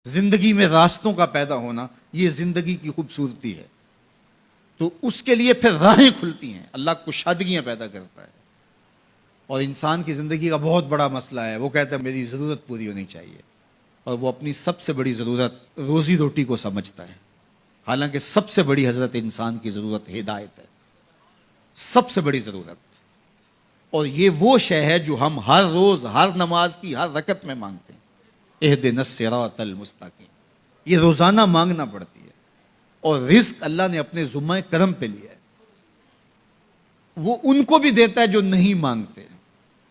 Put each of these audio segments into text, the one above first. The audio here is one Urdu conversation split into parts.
زندگی میں راستوں کا پیدا ہونا یہ زندگی کی خوبصورتی ہے. تو اس کے لیے پھر راہیں کھلتی ہیں، اللہ کشادگیاں پیدا کرتا ہے. اور انسان کی زندگی کا بہت بڑا مسئلہ ہے، وہ کہتا ہے میری ضرورت پوری ہونی چاہیے، اور وہ اپنی سب سے بڑی ضرورت روزی روٹی کو سمجھتا ہے. حالانکہ سب سے بڑی حضرت انسان کی ضرورت ہدایت ہے، سب سے بڑی ضرورت. اور یہ وہ شے ہے جو ہم ہر روز ہر نماز کی ہر رکعت میں مانگتے ہیں، اہدنا الصراط المستقیم. یہ روزانہ مانگنا پڑتی ہے. اور رزق اللہ نے اپنے ذمہ کرم پہ لیا ہے، وہ ان کو بھی دیتا ہے جو نہیں مانگتے.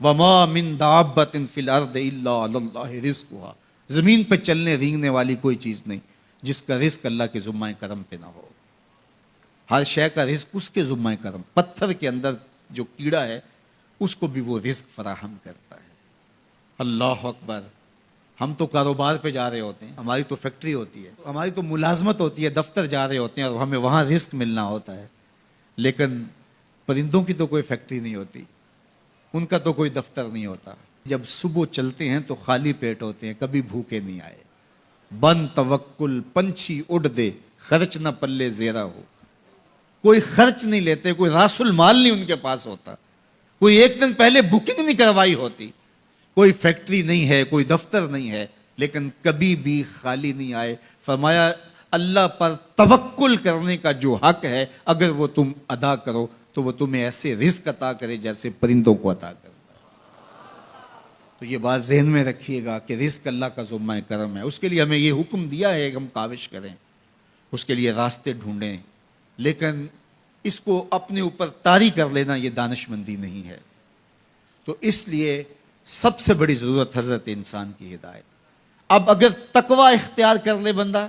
وما من دابۃ فی الارض الا علی اللہ رزقها. زمین پہ چلنے رینگنے والی کوئی چیز نہیں جس کا رزق اللہ کے ذمہ کرم پہ نہ ہو. ہر شے کا رزق اس کے ذمہ کرم. پتھر کے اندر جو کیڑا ہے اس کو بھی وہ رزق فراہم کرتا ہے. اللہ اکبر. ہم تو کاروبار پہ جا رہے ہوتے ہیں، ہماری تو فیکٹری ہوتی ہے، ہماری تو ملازمت ہوتی ہے، دفتر جا رہے ہوتے ہیں اور ہمیں وہاں رزق ملنا ہوتا ہے. لیکن پرندوں کی تو کوئی فیکٹری نہیں ہوتی، ان کا تو کوئی دفتر نہیں ہوتا. جب صبح چلتے ہیں تو خالی پیٹ ہوتے ہیں، کبھی بھوکے نہیں آئے. بن توکل پنچھی اڑ دے، خرچ نہ پلے زیرہ ہو. کوئی خرچ نہیں لیتے، کوئی راس المال نہیں ان کے پاس ہوتا، کوئی ایک دن پہلے بکنگ نہیں کروائی ہوتی. کوئی فیکٹری نہیں ہے، کوئی دفتر نہیں ہے، لیکن کبھی بھی خالی نہیں آئے. فرمایا اللہ پر توکل کرنے کا جو حق ہے اگر وہ تم ادا کرو تو وہ تمہیں ایسے رزق عطا کرے جیسے پرندوں کو عطا کرے. تو یہ بات ذہن میں رکھیے گا کہ رزق اللہ کا ذمہ کرم ہے. اس کے لیے ہمیں یہ حکم دیا ہے کہ ہم کاوش کریں، اس کے لیے راستے ڈھونڈیں، لیکن اس کو اپنے اوپر طاری کر لینا یہ دانشمندی نہیں ہے. تو اس لیے سب سے بڑی ضرورت حضرت انسان کی ہدایت. اب اگر تقوی اختیار کر لے بندہ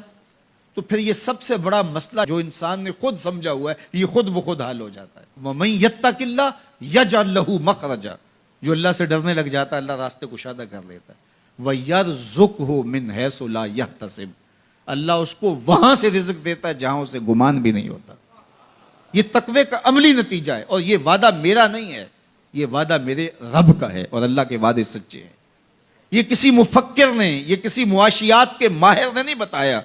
تو پھر یہ سب سے بڑا مسئلہ جو انسان نے خود سمجھا ہوا ہے یہ خود بخود حل ہو جاتا ہے. وَمَن يَتَّقِ اللَّهَ يَجْعَل لَّهُ مَخْرَجًا. جو اللہ سے ڈرنے لگ جاتا ہے اللہ راستے کشادہ کر لیتا ہے. وَيَرْزُقْهُ مِنْ حَيْثُ لَا يَحْتَسِبُ. اللہ اس کو وہاں سے رزق دیتا ہے جہاں اسے گمان بھی نہیں ہوتا. یہ تقوی کا عملی نتیجہ ہے. اور یہ وعدہ میرا نہیں ہے، یہ وعدہ میرے رب کا ہے، اور اللہ کے وعدے سچے ہیں. یہ کسی مفکر نے، یہ کسی معاشیات کے ماہر نے نہیں بتایا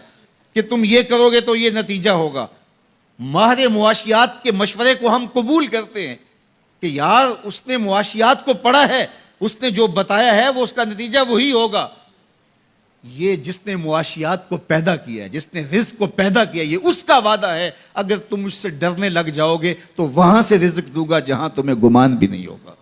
کہ تم یہ کرو گے تو یہ نتیجہ ہوگا. ماہر معاشیات کے مشورے کو ہم قبول کرتے ہیں کہ یار اس نے معاشیات کو پڑھا ہے، اس نے جو بتایا ہے وہ اس کا نتیجہ وہی ہوگا. یہ جس نے معاشیات کو پیدا کیا ہے، جس نے رزق کو پیدا کیا، یہ اس کا وعدہ ہے اگر تم اس سے ڈرنے لگ جاؤ گے تو وہاں سے رزق دوں گا جہاں تمہیں گمان بھی نہیں ہوگا.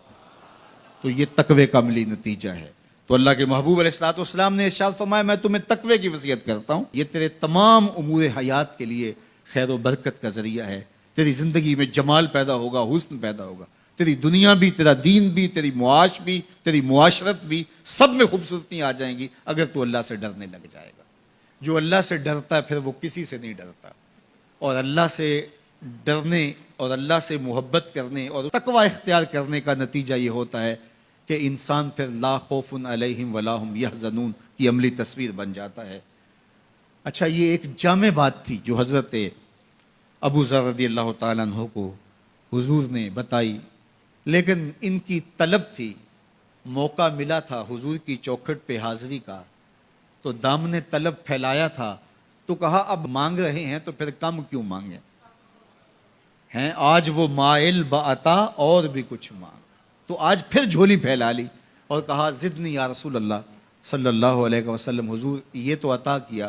تو یہ تقوی کا عملی نتیجہ ہے. تو اللہ کے محبوب علیہ الصلوۃ والسلام نے ارشاد فرمایا میں تمہیں تقوی کی وصیت کرتا ہوں، یہ تیرے تمام امور حیات کے لیے خیر و برکت کا ذریعہ ہے. تیری زندگی میں جمال پیدا ہوگا، حسن پیدا ہوگا، تیری دنیا بھی، تیرا دین بھی، تیری معاش بھی، تیری معاشرت بھی، سب میں خوبصورتیاں آ جائیں گی اگر تو اللہ سے ڈرنے لگ جائے گا. جو اللہ سے ڈرتا ہے پھر وہ کسی سے نہیں ڈرتا. اور اللہ سے ڈرنے اور اللہ سے محبت کرنے اور تقوی اختیار کرنے کا نتیجہ یہ ہوتا ہے کہ انسان پھر لا خوف علیہم ولا ہم یحزنون کی عملی تصویر بن جاتا ہے. اچھا، یہ ایک جامع بات تھی جو حضرت ابو ذر رضی اللہ تعالیٰ عنہ کو حضور نے بتائی، لیکن ان کی طلب تھی، موقع ملا تھا حضور کی چوکھٹ پہ حاضری کا تو دامن طلب پھیلایا تھا تو کہا اب مانگ رہے ہیں تو پھر کم کیوں مانگیں ہیں. آج وہ مائل بعطا اور بھی کچھ مانگ. تو آج پھر جھولی پھیلا لی اور کہا زدنی یا رسول اللہ صلی اللہ علیہ وسلم، حضور یہ تو عطا کیا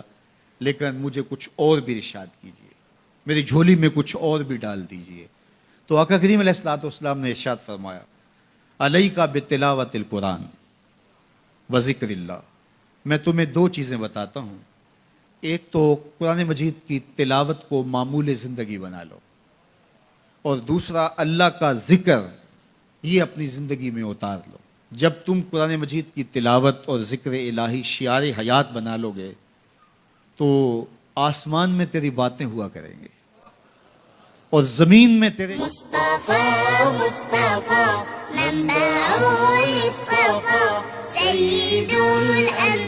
لیکن مجھے کچھ اور بھی ارشاد کیجئے، میری جھولی میں کچھ اور بھی ڈال دیجئے. تو آقا کریم علیہ الصلوۃ والسلام نے ارشاد فرمایا علیک بتلاوت القرآن و ذکر اللہ. میں تمہیں دو چیزیں بتاتا ہوں، ایک تو قرآن مجید کی تلاوت کو معمول زندگی بنا لو، اور دوسرا اللہ کا ذکر یہ اپنی زندگی میں اتار لو. جب تم قرآن مجید کی تلاوت اور ذکر الہی شعار حیات بنا لو گے تو آسمان میں تیری باتیں ہوا کریں گے اور زمین میں تیرے مصطفیٰ منبع الصفا سید الانبیاء